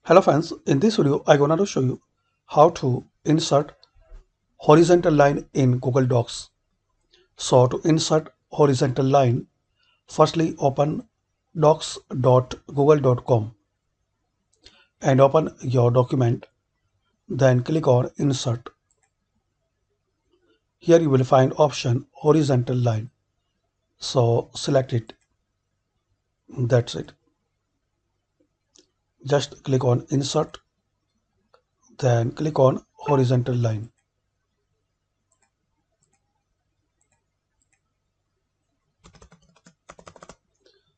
Hello friends, in this video I'm going to show you how to insert horizontal line in Google Docs. So to insert horizontal line, firstly open docs.google.com and open your document, then click on insert. Here you will find option horizontal line. So select it. That's it. Just click on insert, then click on horizontal line.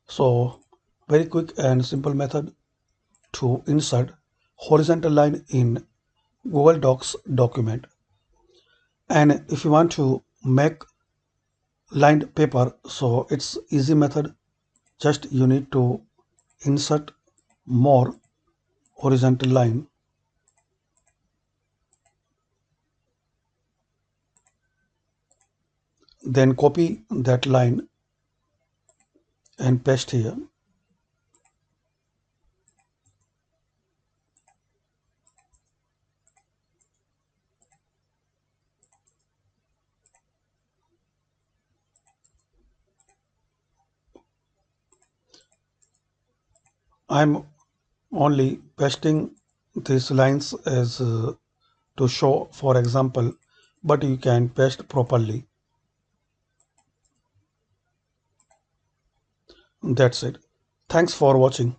So very quick and simple method to insert horizontal line in Google Docs document. And if you want to make lined paper, so it's easy method. Just you need to insert more horizontal line, then copy that line and paste here. I'm only pasting these lines as to show for example, but you can paste properly. That's it. Thanks for watching.